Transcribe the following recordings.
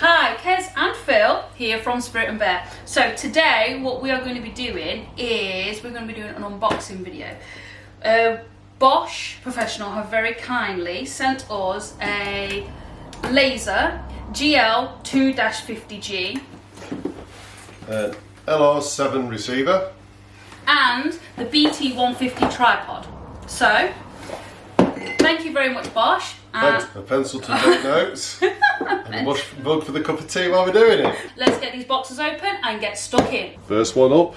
Hi, Kez and Phil here from Spirit and Bear. So today what we are going to be doing is we're going to be doing an unboxing video. Bosch Professional have very kindly sent us a laser GCL 2-50G LR7 receiver and the BT150 tripod. So thank you very much, Bosch. a pencil to make notes and a mug for the cup of tea while we're doing it. Let's get these boxes open and get stuck in. First one up,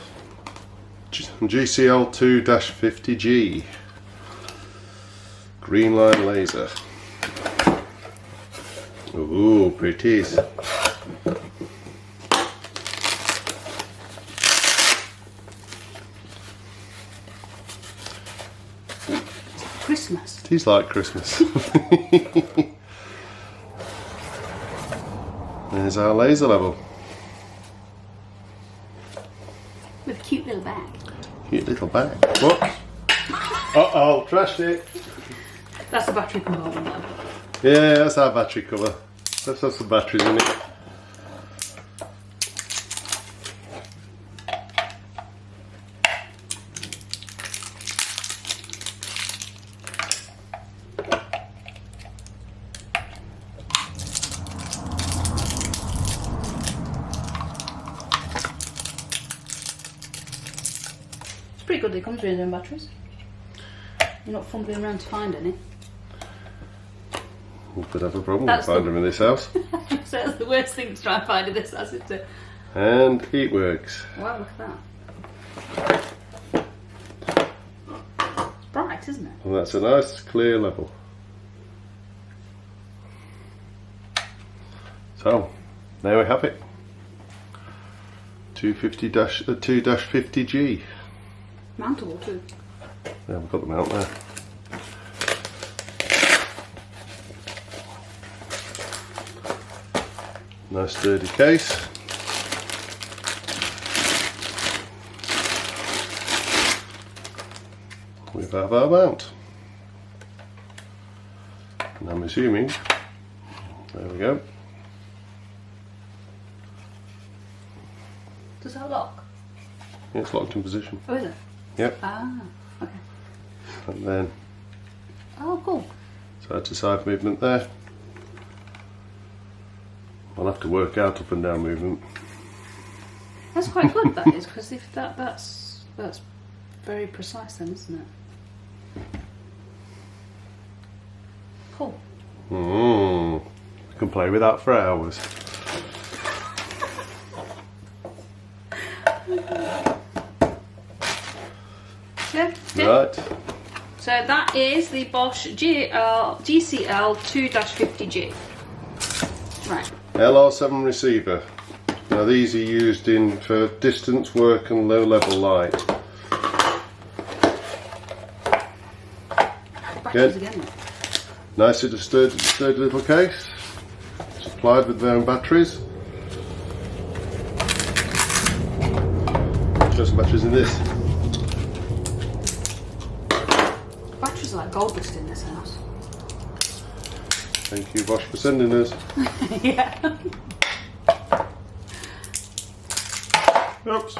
GCL 2-50G green line laser. Ooh, pretty. Christmas. Tastes like Christmas. There's our laser level. With a cute little bag. Cute little bag. Whoops. Uh-oh, trashed it. That's the battery compartment though. Yeah, that's our battery cover. Let's have some batteries in it. It's pretty good that it comes with their own batteries. You're not fumbling around to find any. We could have a problem with finding them in this house. So that's the worst thing to try and find in this house, isn't it? And it works. Wow, look at that. It's bright, isn't it? And that's a nice clear level. So, there we have it. 2-50G. Mountable too. Yeah, we've got them out there. Nice sturdy case. We have our mount. And I'm assuming, there we go. Does that lock? Yeah, it's locked in position. Oh, is it? Yep. Ah, okay. And then Oh, cool. side to side movement there. I'll have to work out up and down movement. That's quite good, that is, because if that's very precise then, isn't it? Cool. I can play with that for hours. Yeah. Right. So that is the Bosch GCL 2-50G. Right. LR7 receiver. Now these are used for distance work and low level light. Batteries again. Nice little sturdy little case. Supplied with their own batteries. Show some batteries in this. Batteries are like gold dust in this house. Thank you, Bosch, for sending us. Yeah. Oops.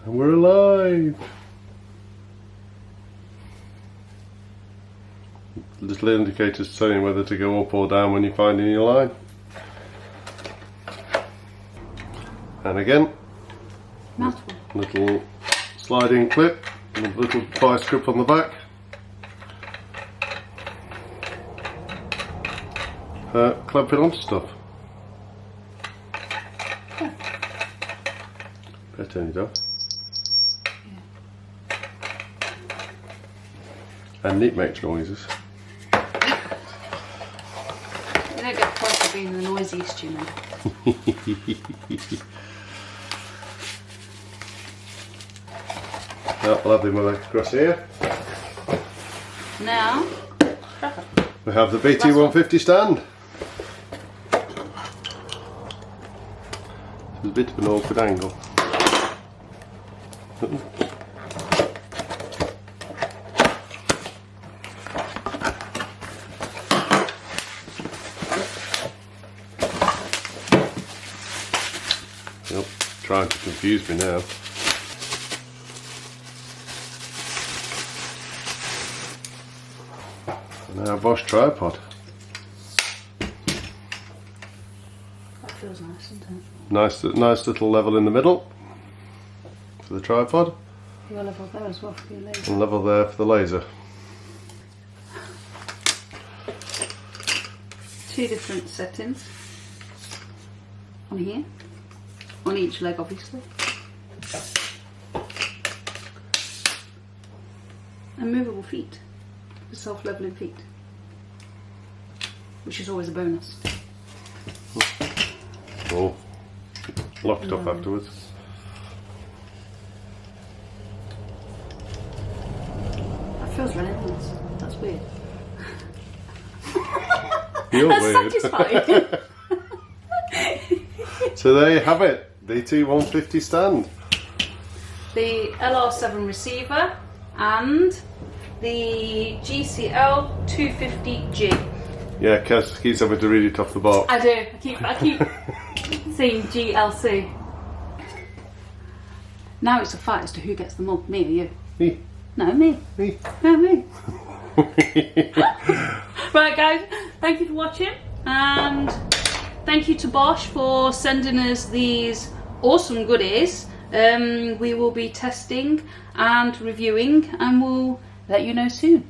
And we're alive. Little indicators telling you whether to go up or down when you're finding your line. And again, Mouthful. little sliding clip and a little vice grip on the back. Clamp it onto stuff. Better turn it off. And it makes noises. You don't get quite for being the noisiest human. Now I'll have them across here. Now, We have the BT150 stand. It's a bit of an awkward angle. trying to confuse me now. Now Bosch tripod. That feels nice, doesn't it? Nice little level in the middle for the tripod. You're level there as well for your laser. And level there for the laser. 2 different settings on here, on each leg obviously. And movable feet, self-leveling feet, which is always a bonus. Oh, lock it up afterwards. That feels relentless. That's weird. You're That's weird. satisfying. So there you have it, the T150 stand. The LR7 receiver and the GCL 2-50G. Yeah, Kaz keeps having to read it off the box. I do. I keep saying GLC. Now it's a fight as to who gets the mug, me or you. Me. No, me. Me. No, me. Right, guys, thank you for watching, and thank you to Bosch for sending us these awesome goodies. We will be testing and reviewing, and we'll let you know soon.